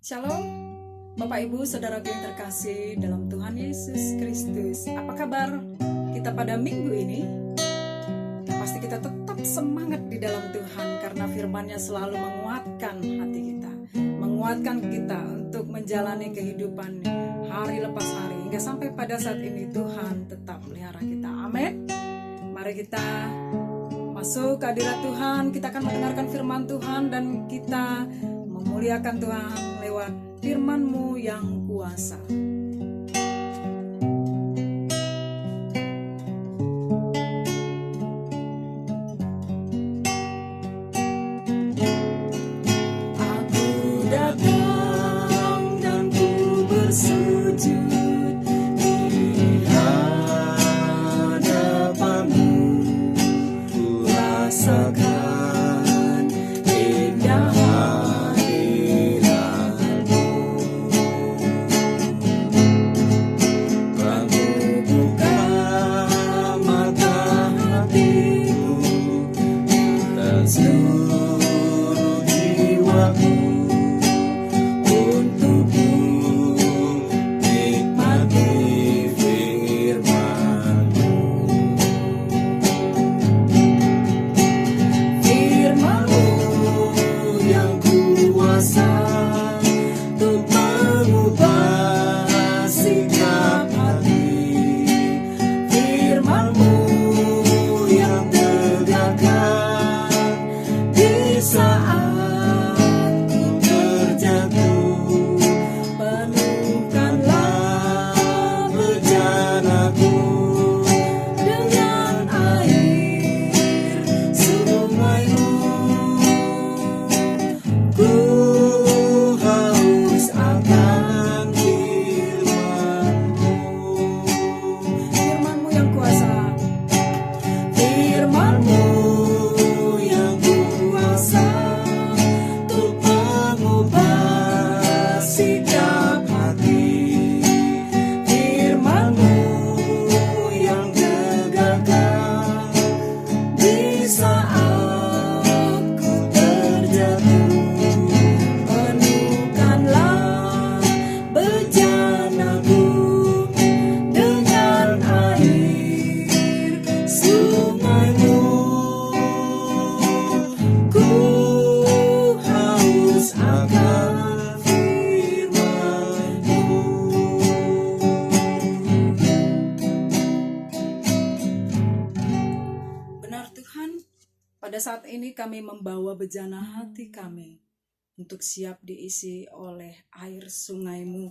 Shalom, Bapak Ibu Saudaraku yang terkasih dalam Tuhan Yesus Kristus. Apa kabar kita pada minggu ini? Pasti kita tetap semangat di dalam Tuhan karena firman-Nya selalu menguatkan hati kita, menguatkan kita untuk menjalani kehidupan hari lepas hari hingga sampai pada saat ini Tuhan tetap melihara kita. Amin. Mari kita masuk ke hadirat Tuhan. Kita akan mendengarkan firman Tuhan dan kita memuliakan Tuhan lewat firman-Mu yang kuasa. Aku datang dan ku bersujud di hadapan-Mu, ku rasakan indah hadirat-Mu. Kamu buka mata hatiku dan seluruh jiwaku untuk ku nikmati firman-Mu. Firman-Mu yang kuasa untuk mengubah sikap hati. Firman-Mu yang tegakkan di saat ku terjatuh. Penuhkanlah bejanaku dengan air sungai-Mu. Ku haus akan firman-Mu. Firman-Mu yang kuasa. Firman-Mu yang kuasa untuk mengubah sikap hati. Firman-Mu yang tegakkan di saat ku terjatuh. Penuhkanlah bejanaku dengan air sungai-Mu. Ku haus akan firman-Mu. Benar Tuhan, pada saat ini kami membawa bejana hati kami untuk siap diisi oleh air sungai-Mu,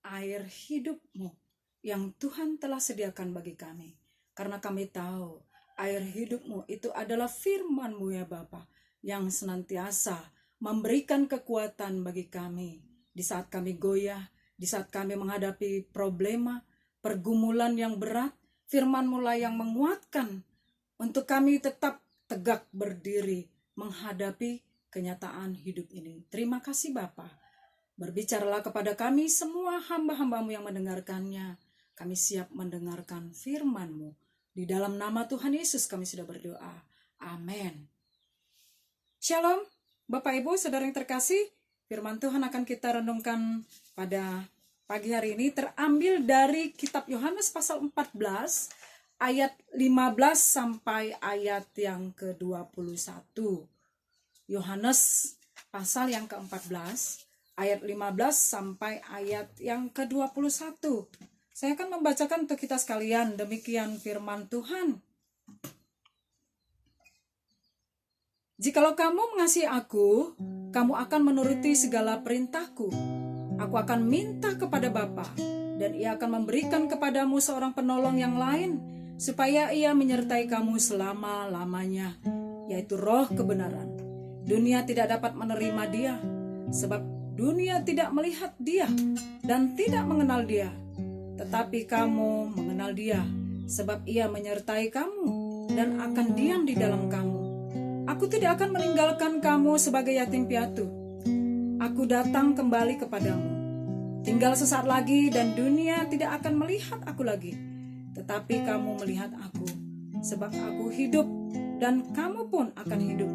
air hidup-Mu yang Tuhan telah sediakan bagi kami. Karena kami tahu air hidup-Mu itu adalah firman-Mu ya Bapa, yang senantiasa memberikan kekuatan bagi kami di saat kami goyah, di saat kami menghadapi problema, pergumulan yang berat. Firman-Mu lah yang menguatkan untuk kami tetap tegak berdiri menghadapi kenyataan hidup ini. Terima kasih Bapa. Berbicaralah kepada kami semua hamba-hamba-Mu yang mendengarkannya. Kami siap mendengarkan firman-Mu. Di dalam nama Tuhan Yesus kami sudah berdoa. Amin. Shalom, Bapak Ibu, Saudara yang terkasih. Firman Tuhan akan kita renungkan pada pagi hari ini terambil dari kitab Yohanes pasal 14 ayat 15 sampai ayat yang ke-21. Yohanes pasal yang ke-14 ayat 15 sampai ayat yang ke-21. Saya akan membacakan untuk kita sekalian. Demikian firman Tuhan. Jikalau kamu mengasihi aku, kamu akan menuruti segala perintahku. Aku akan minta kepada Bapa, dan Ia akan memberikan kepadamu seorang penolong yang lain, supaya Ia menyertai kamu selama-lamanya, yaitu Roh kebenaran. Dunia tidak dapat menerima Dia, sebab dunia tidak melihat Dia dan tidak mengenal Dia. Tetapi kamu mengenal Dia, sebab Ia menyertai kamu dan akan diam di dalam kamu. Aku tidak akan meninggalkan kamu sebagai yatim piatu. Aku datang kembali kepadamu. Tinggal sesaat lagi dan dunia tidak akan melihat aku lagi. Tetapi kamu melihat aku, sebab aku hidup dan kamu pun akan hidup.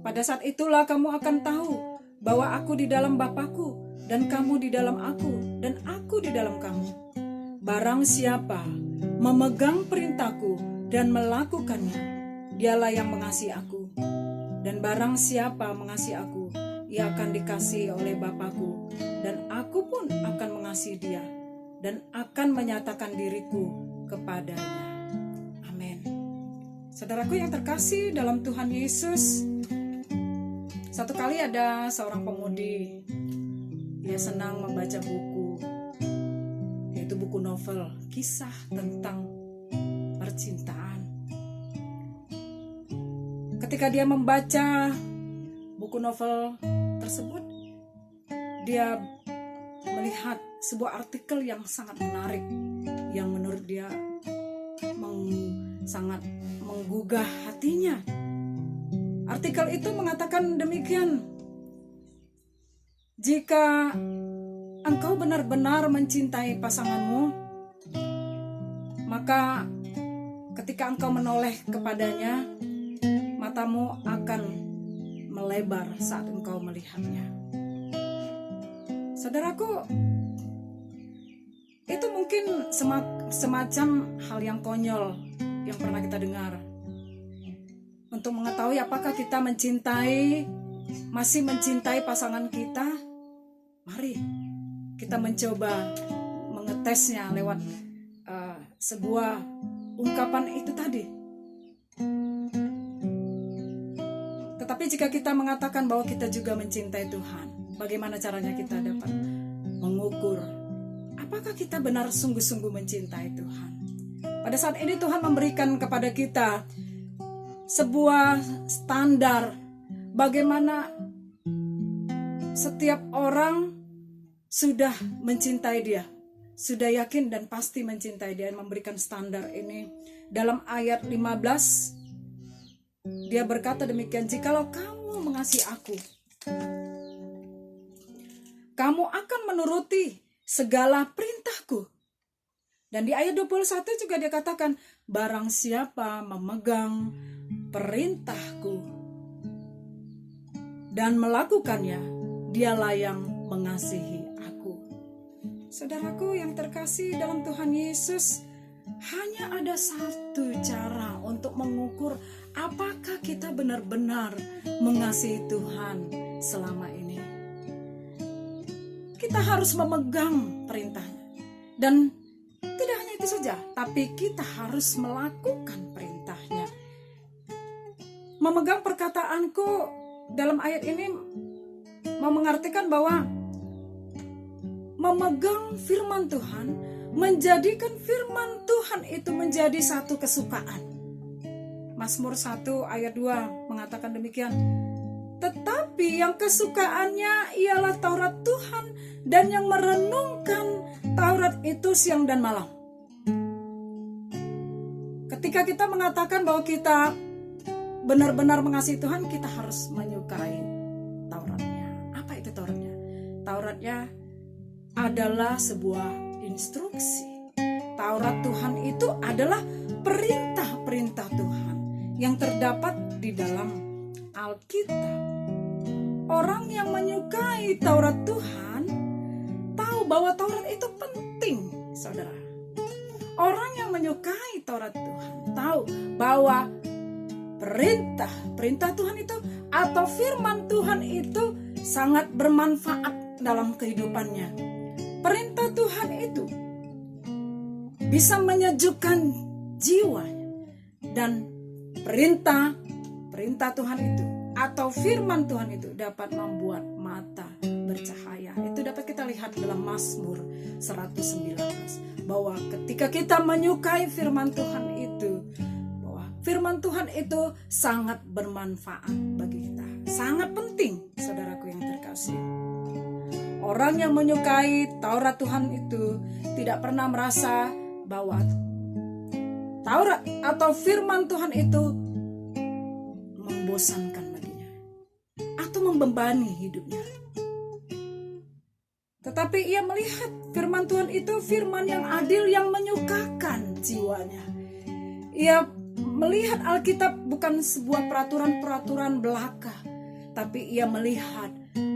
Pada saat itulah kamu akan tahu bahwa aku di dalam Bapa-Ku dan kamu di dalam aku, dan aku di dalam kamu. Barang siapa memegang perintahku dan melakukannya, dialah yang mengasihi aku. Dan barang siapa mengasihi aku, ia akan dikasihi oleh Bapakku, dan aku pun akan mengasihi dia, dan akan menyatakan diriku kepadanya. Amin. Saudaraku yang terkasih dalam Tuhan Yesus, satu kali ada seorang pemudi. Dia senang membaca buku, yaitu buku novel, kisah tentang percintaan. Ketika dia membaca buku novel tersebut, dia melihat sebuah artikel yang sangat menarik, yang menurut dia sangat menggugah hatinya. Artikel itu mengatakan demikian: jika engkau benar-benar mencintai pasanganmu, maka ketika engkau menoleh kepadanya, matamu akan melebar saat engkau melihatnya. Saudaraku, itu mungkin semacam hal yang konyol yang pernah kita dengar. Untuk mengetahui apakah kita masih mencintai pasangan kita, mari kita mencoba mengetesnya lewat sebuah ungkapan itu tadi. Tetapi jika kita mengatakan bahwa kita juga mencintai Tuhan, bagaimana caranya kita dapat mengukur apakah kita benar sungguh-sungguh mencintai Tuhan? Pada saat ini Tuhan memberikan kepada kita sebuah standar bagaimana setiap orang sudah mencintai dia, sudah yakin dan pasti mencintai dia. Memberikan standar ini dalam ayat 15. Dia berkata demikian, jikalau kamu mengasihi aku, kamu akan menuruti segala perintahku. Dan di ayat 21 juga dia katakan, barang siapa memegang perintahku dan melakukannya, dialah yang mengasihi aku. Saudaraku yang terkasih dalam Tuhan Yesus, hanya ada satu cara untuk mengukur apakah kita benar-benar mengasihi Tuhan selama ini. Kita harus memegang perintahnya. Dan tidak hanya itu saja, tapi kita harus melakukan perintahnya. Memegang perkataanku dalam ayat ini mau mengartikan bahwa memegang firman Tuhan, menjadikan firman Tuhan itu menjadi satu kesukaan. Mazmur 1 ayat 2 mengatakan demikian, tetapi yang kesukaannya ialah Taurat Tuhan, dan yang merenungkan Taurat itu siang dan malam. Ketika kita mengatakan bahwa kita benar-benar mengasihi Tuhan, kita harus menyukai Tauratnya. Apa itu Tauratnya? Tauratnya adalah sebuah instruksi. Taurat Tuhan itu adalah perintah-perintah Tuhan yang terdapat di dalam Alkitab. Orang yang menyukai Taurat Tuhan tahu bahwa Taurat itu penting, saudara. Orang yang menyukai Taurat Tuhan tahu bahwa perintah Tuhan itu atau firman Tuhan itu sangat bermanfaat dalam kehidupannya. Perintah Tuhan itu bisa menyejukkan jiwanya, dan perintah Tuhan itu atau firman Tuhan itu dapat membuat mata bercahaya. Itu dapat kita lihat dalam Mazmur 119, bahwa ketika kita menyukai firman Tuhan itu, bahwa firman Tuhan itu sangat bermanfaat bagi kita, sangat penting, saudaraku yang terkasih. Orang yang menyukai Taurat Tuhan itu tidak pernah merasa bahwa Taurat atau firman Tuhan itu membosankan baginya atau membebani hidupnya. Tetapi ia melihat firman Tuhan itu firman yang adil, yang menyukakan jiwanya. Ia melihat Alkitab bukan sebuah peraturan-peraturan belaka, tapi ia melihat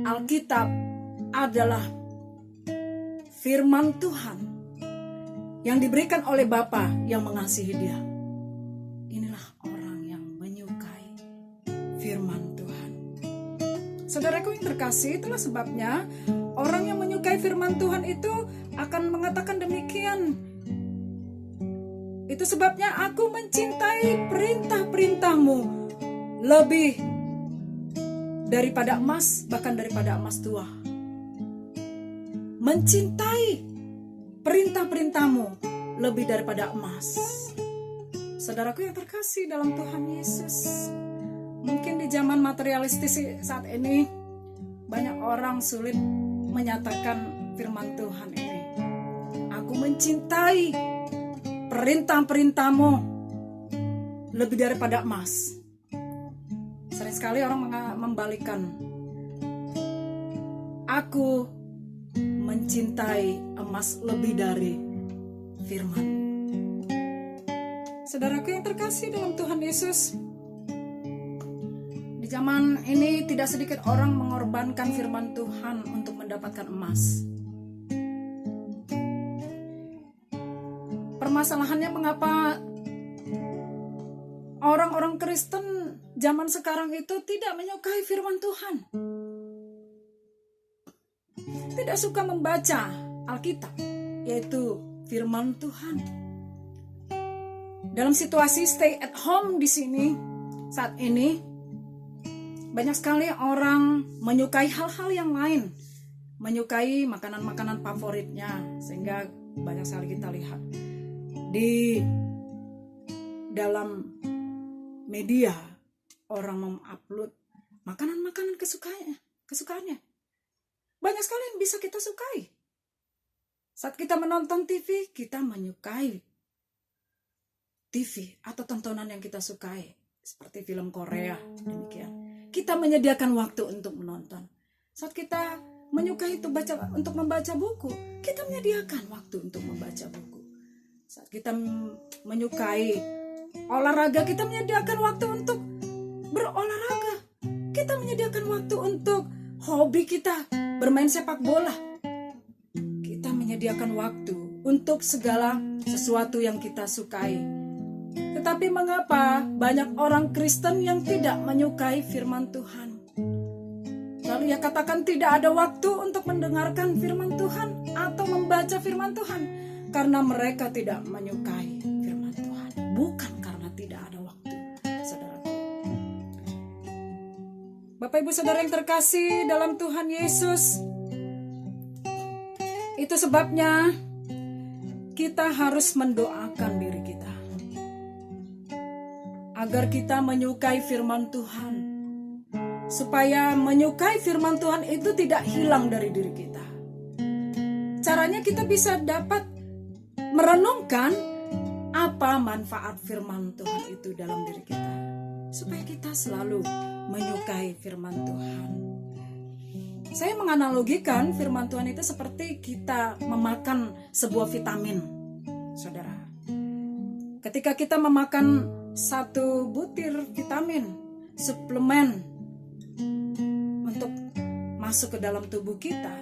Alkitab adalah firman Tuhan yang diberikan oleh Bapa yang mengasihi dia. Inilah orang yang menyukai firman Tuhan. Saudaraku yang terkasih, itulah sebabnya orang yang menyukai firman Tuhan itu akan mengatakan demikian. Itu sebabnya aku mencintai perintah-perintahmu lebih daripada emas, bahkan daripada emas tua. Mencintai perintah-perintahmu lebih daripada emas. Saudaraku yang terkasih dalam Tuhan Yesus, mungkin di zaman materialistis saat ini banyak orang sulit menyatakan firman Tuhan ini. Aku mencintai perintah-perintahmu lebih daripada emas. Sering sekali orang membalikkan. Aku mencintai emas lebih dari firman. Saudaraku yang terkasih dalam Tuhan Yesus, di zaman ini tidak sedikit orang mengorbankan firman Tuhan untuk mendapatkan emas. Permasalahannya mengapa orang-orang Kristen zaman sekarang itu tidak menyukai firman Tuhan, tidak suka membaca Alkitab, yaitu firman Tuhan. Dalam situasi stay at home di sini saat ini, banyak sekali orang menyukai hal-hal yang lain, menyukai makanan-makanan favoritnya, sehingga banyak sekali kita lihat di dalam media orang mengupload makanan-makanan kesukaannya. Banyak sekali yang bisa kita sukai. Saat kita menonton TV, kita menyukai TV atau tontonan yang kita sukai, seperti film Korea, demikian. Kita menyediakan waktu untuk menonton. Saat kita menyukai untuk membaca buku, kita menyediakan waktu untuk membaca buku. Saat kita menyukai olahraga, kita menyediakan waktu untuk berolahraga. Kita menyediakan waktu untuk hobi kita, bermain sepak bola. Kita menyediakan waktu untuk segala sesuatu yang kita sukai. Tetapi mengapa banyak orang Kristen yang tidak menyukai firman Tuhan? Lalu ia katakan tidak ada waktu untuk mendengarkan firman Tuhan atau membaca firman Tuhan, karena mereka tidak menyukai firman Tuhan, bukan karena tidak ada waktu. Saudaraku, Bapak Ibu Saudara yang terkasih dalam Tuhan Yesus, itu sebabnya kita harus mendoakan diri kita agar kita menyukai firman Tuhan, supaya menyukai firman Tuhan itu tidak hilang dari diri kita. Caranya kita bisa dapat merenungkan apa manfaat firman Tuhan itu dalam diri kita, supaya kita selalu menyukai firman Tuhan. Saya menganalogikan firman Tuhan itu seperti kita memakan sebuah vitamin, saudara. Ketika kita memakan satu butir vitamin, suplemen untuk masuk ke dalam tubuh kita,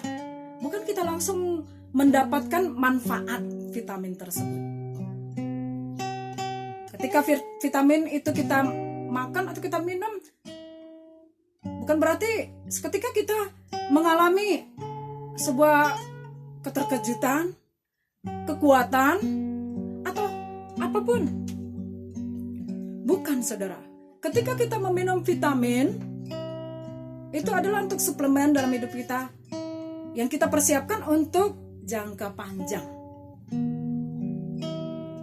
bukan kita langsung mendapatkan manfaat vitamin tersebut. Ketika vitamin itu kita makan atau kita minum, bukan berarti seketika kita mengalami sebuah keterkejutan, kekuatan, atau apapun. Bukan, saudara. Ketika kita meminum vitamin, itu adalah untuk suplemen dalam hidup kita yang kita persiapkan untuk jangka panjang.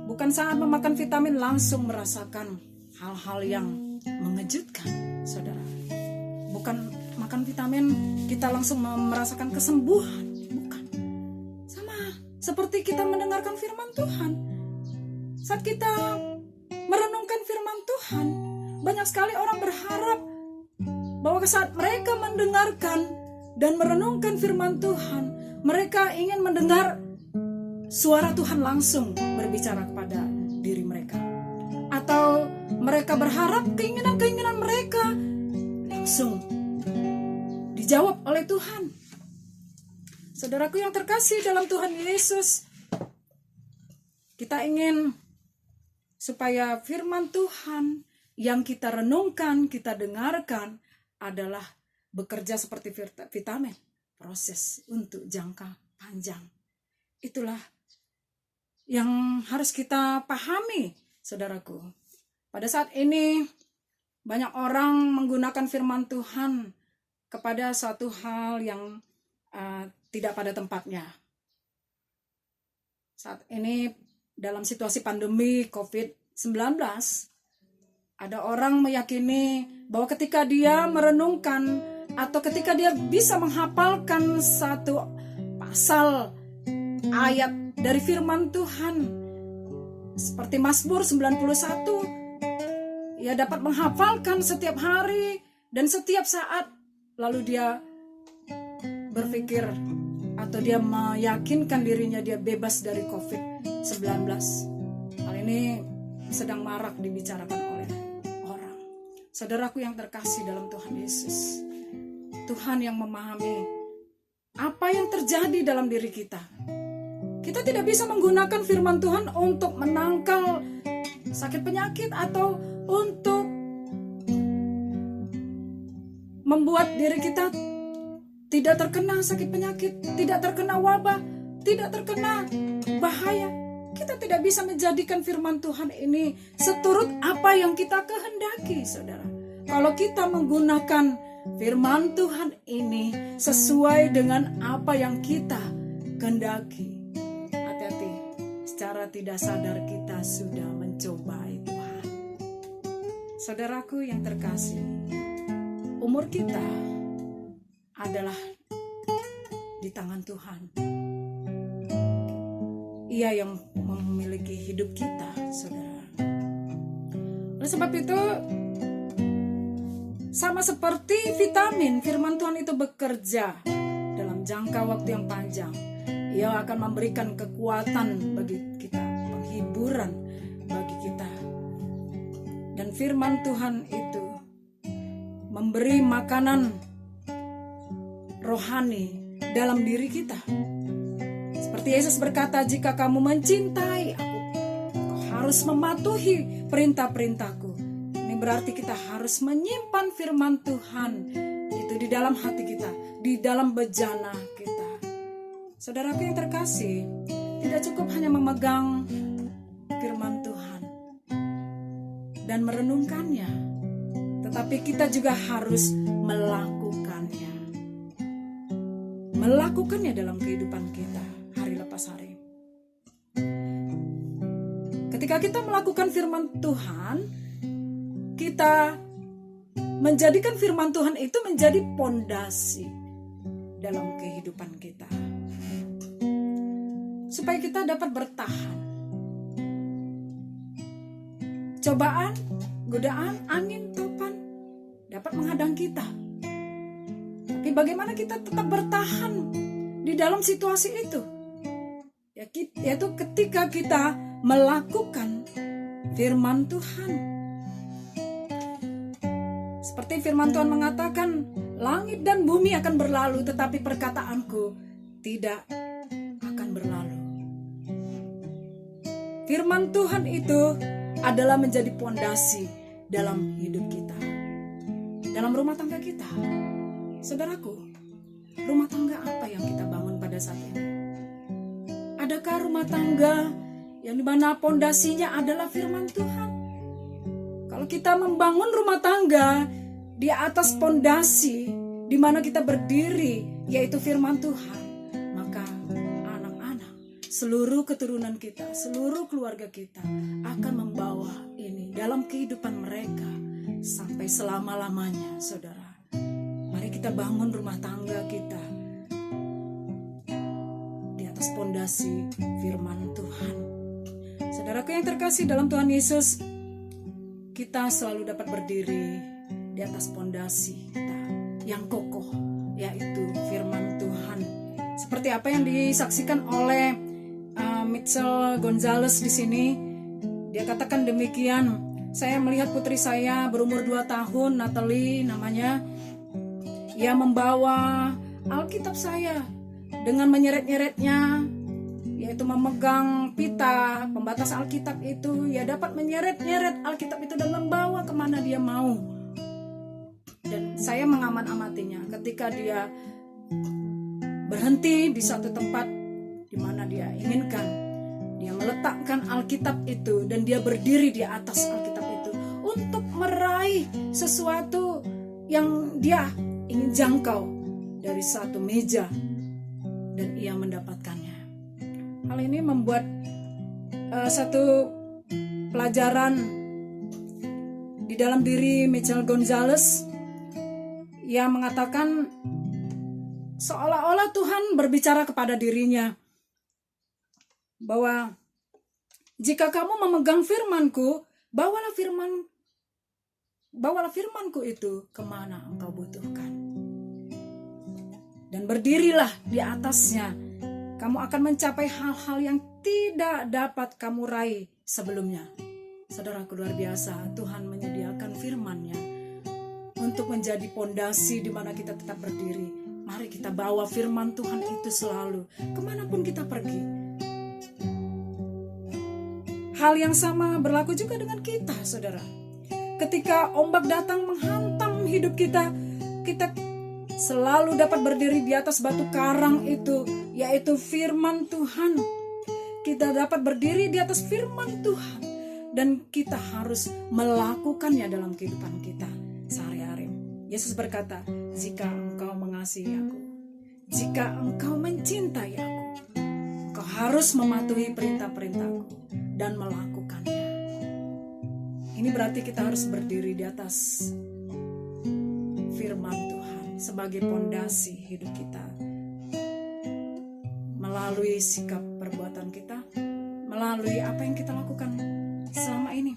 Bukan saat memakan vitamin langsung merasakan hal-hal yang mengejutkan, saudara. Bukan makan vitamin kita langsung merasakan kesembuhan, bukan. Sama seperti kita mendengarkan firman Tuhan. Saat kita merenungkan firman Tuhan, banyak sekali orang berharap bahwa saat mereka mendengarkan dan merenungkan firman Tuhan, mereka ingin mendengar suara Tuhan langsung berbicara kepada diri mereka. Atau mereka berharap keinginan-keinginan mereka langsung dijawab oleh Tuhan. Saudaraku yang terkasih dalam Tuhan Yesus, kita ingin supaya firman Tuhan yang kita renungkan, kita dengarkan adalah bekerja seperti vitamin, proses untuk jangka panjang. Itulah yang harus kita pahami, saudaraku. Pada saat ini banyak orang menggunakan firman Tuhan kepada suatu hal yang tidak pada tempatnya. Saat ini dalam situasi pandemi COVID-19, ada orang meyakini bahwa ketika dia merenungkan atau ketika dia bisa menghafalkan satu pasal ayat dari firman Tuhan seperti Mazmur 91, ia dapat menghafalkan setiap hari dan setiap saat, lalu dia berpikir atau dia meyakinkan dirinya dia bebas dari COVID-19. Hal ini sedang marak dibicarakan oleh orang. Saudaraku yang terkasih dalam Tuhan Yesus, Tuhan yang memahami apa yang terjadi dalam diri kita. Kita tidak bisa menggunakan firman Tuhan untuk menangkal sakit penyakit atau untuk membuat diri kita tidak terkena sakit penyakit, tidak terkena wabah, tidak terkena bahaya. Kita tidak bisa menjadikan firman Tuhan ini seturut apa yang kita kehendaki, saudara. Kalau kita menggunakan firman Tuhan ini sesuai dengan apa yang kita kehendaki, hati-hati, secara tidak sadar kita sudah mencobai Tuhan. Saudaraku yang terkasih, umur kita adalah di tangan Tuhan. Ia yang memiliki hidup kita, saudara. Oleh sebab itu, sama seperti vitamin, firman Tuhan itu bekerja dalam jangka waktu yang panjang. Ia akan memberikan kekuatan bagi kita, penghiburan bagi kita. Dan firman Tuhan itu memberi makanan rohani dalam diri kita. Seperti Yesus berkata, jika kamu mencintai aku, kau harus mematuhi perintah-perintahku. Ini berarti kita harus menyimpan firman Tuhan itu di dalam hati kita, di dalam bejana kita. Saudaraku yang terkasih, tidak cukup hanya memegang firman Tuhan dan merenungkannya, tetapi kita juga harus melakukannya dalam kehidupan kita hari lepas hari. Ketika kita melakukan firman Tuhan, kita menjadikan firman Tuhan itu menjadi pondasi dalam kehidupan kita, supaya kita dapat bertahan. Cobaan, godaan, angin, topan dapat menghadang kita. Tapi bagaimana kita tetap bertahan di dalam situasi itu? Yaitu ketika kita melakukan firman Tuhan. Seperti firman Tuhan mengatakan, langit dan bumi akan berlalu, tetapi perkataanku tidak akan berlalu. Firman Tuhan itu adalah menjadi pondasi dalam hidup kita, dalam rumah tangga kita. Saudaraku, rumah tangga apa yang kita bangun pada saat ini? Adakah rumah tangga yang dimana pondasinya adalah firman Tuhan? Kalau kita membangun rumah tangga di atas pondasi di mana kita berdiri, yaitu firman Tuhan, maka anak-anak, seluruh keturunan kita, seluruh keluarga kita akan membawa ini dalam kehidupan mereka sampai selama-lamanya, saudara. Mari kita bangun rumah tangga kita di atas pondasi firman Tuhan. Saudaraku yang terkasih dalam Tuhan Yesus, kita selalu dapat berdiri di atas pondasi kita yang kokoh, yaitu firman Tuhan. Seperti apa yang disaksikan oleh Mitchell Gonzalez di sini, dia katakan demikian. Saya melihat putri saya berumur 2 tahun, Natalie namanya. Ia membawa Alkitab saya dengan menyeret-nyeretnya, yaitu memegang pita pembatas Alkitab itu, ia dapat menyeret-nyeret Alkitab itu dan membawa kemana dia mau. Dan saya mengamat-amatinya ketika dia berhenti di satu tempat di mana dia inginkan, dia meletakkan Alkitab itu dan dia berdiri di atas Alkitab itu untuk meraih sesuatu yang dia ingin jangkau dari satu meja, dan ia mendapatkannya. Hal ini membuat satu pelajaran di dalam diri Michelle Gonzalez. Ia mengatakan seolah-olah Tuhan berbicara kepada dirinya bahwa jika kamu memegang firman-Ku, bawalah firman-Ku itu kemana engkau butuhkan. Dan berdirilah di atasnya. Kamu akan mencapai hal-hal yang tidak dapat kamu raih sebelumnya. Saudaraku, luar biasa, Tuhan menyediakan firman-Nya untuk menjadi pondasi di mana kita tetap berdiri. Mari kita bawa firman Tuhan itu selalu, kemanapun kita pergi. Hal yang sama berlaku juga dengan kita, saudara. Ketika ombak datang menghantam hidup kita, kita selalu dapat berdiri di atas batu karang itu, yaitu firman Tuhan. Kita dapat berdiri di atas firman Tuhan, dan kita harus melakukannya dalam kehidupan kita sehari-hari. Yesus berkata, jika engkau mengasihi aku, jika engkau mencintai aku, engkau harus mematuhi perintah-perintahku dan melakukannya. Ini berarti kita harus berdiri di atas firman Tuhan sebagai pondasi hidup kita, melalui sikap perbuatan kita, melalui apa yang kita lakukan selama ini.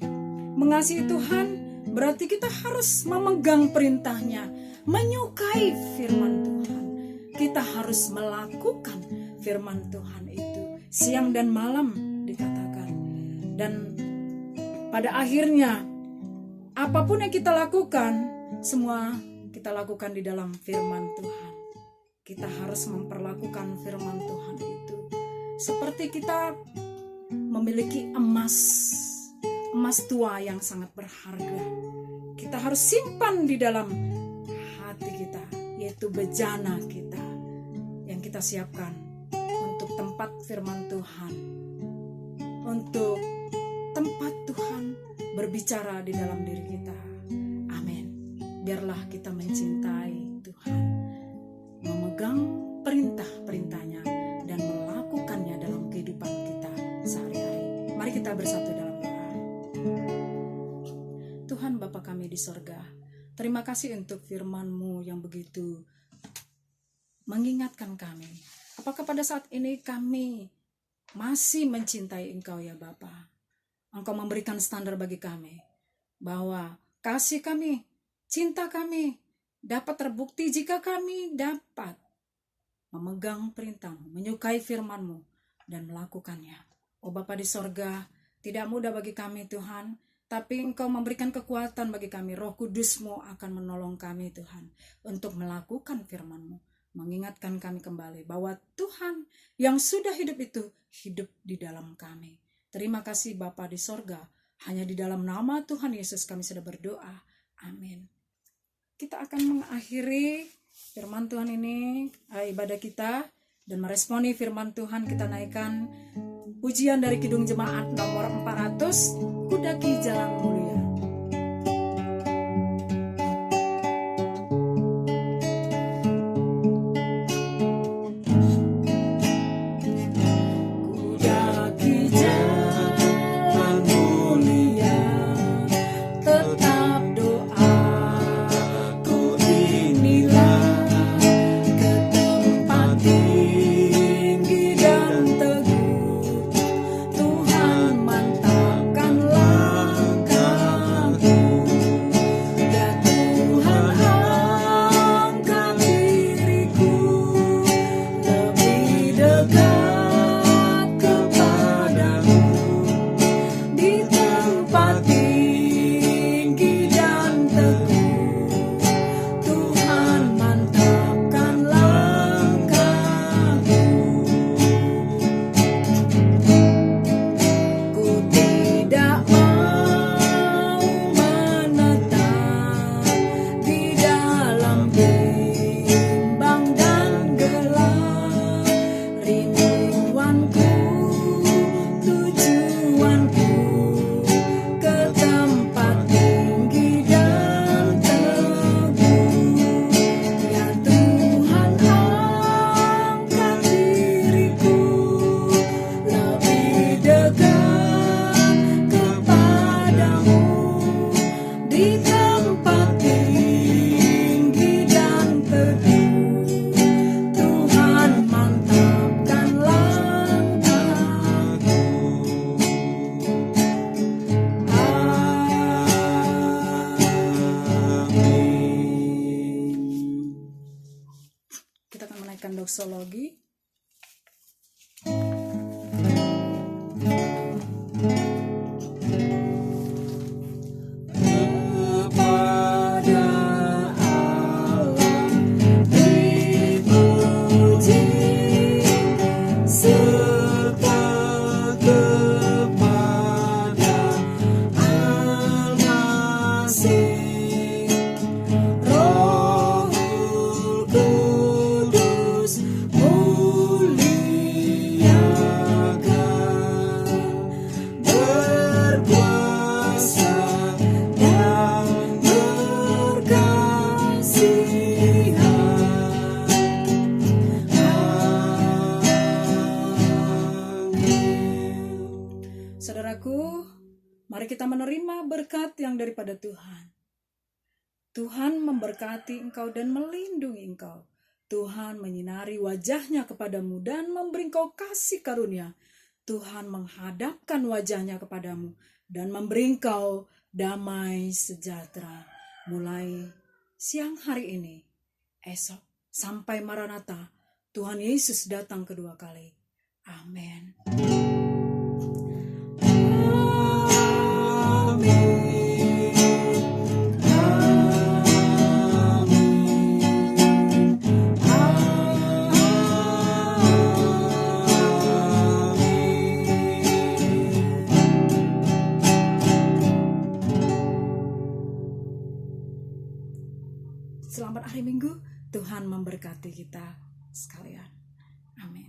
Mengasihi Tuhan berarti kita harus memegang perintahnya, menyukai firman Tuhan. Kita harus melakukan firman Tuhan itu siang dan malam dikatakan. Dan pada akhirnya apapun yang kita lakukan, semua kita lakukan di dalam firman Tuhan. Kita harus memperlakukan firman Tuhan itu seperti kita memiliki emas tua yang sangat berharga. Kita harus simpan di dalam hati kita, yaitu bejana kita yang kita siapkan untuk tempat firman Tuhan, untuk tempat Tuhan berbicara di dalam diri kita. Amin. Biarlah kita mencintai Tuhan, memegang perintah-perintahnya dan melakukannya dalam kehidupan kita sehari-hari. Mari kita bersatu dalam doa. Tuhan Bapa kami di sorga, terima kasih untuk firman-Mu yang begitu mengingatkan kami. Apakah pada saat ini kami masih mencintai Engkau ya Bapa? Engkau memberikan standar bagi kami bahwa kasih kami, cinta kami dapat terbukti jika kami dapat memegang perintah-Mu, menyukai firman-Mu dan melakukannya. Oh Bapa di sorga, tidak mudah bagi kami Tuhan, tapi Engkau memberikan kekuatan bagi kami. Roh Kudus-Mu akan menolong kami Tuhan untuk melakukan firman-Mu, mengingatkan kami kembali bahwa Tuhan yang sudah hidup itu hidup di dalam kami. Terima kasih Bapa di sorga, hanya di dalam nama Tuhan Yesus kami sudah berdoa. Amin. Kita akan mengakhiri firman Tuhan ini, ibadah kita, dan meresponi firman Tuhan. Kita naikkan pujian dari Kidung Jemaat nomor 400, Kudaki Jalan Mulia. Mantapkan langkah doxology. Saudaraku, mari kita menerima berkat yang daripada Tuhan. Tuhan memberkati engkau dan melindungi engkau. Tuhan menyinari wajahnya kepadamu dan memberi engkau kasih karunia. Tuhan menghadapkan wajahnya kepadamu dan memberi engkau damai sejahtera. Mulai siang hari ini, esok, sampai Maranatha, Tuhan Yesus datang kedua kali. Amin. Selamat hari Minggu, Tuhan memberkati kita sekalian. Amin.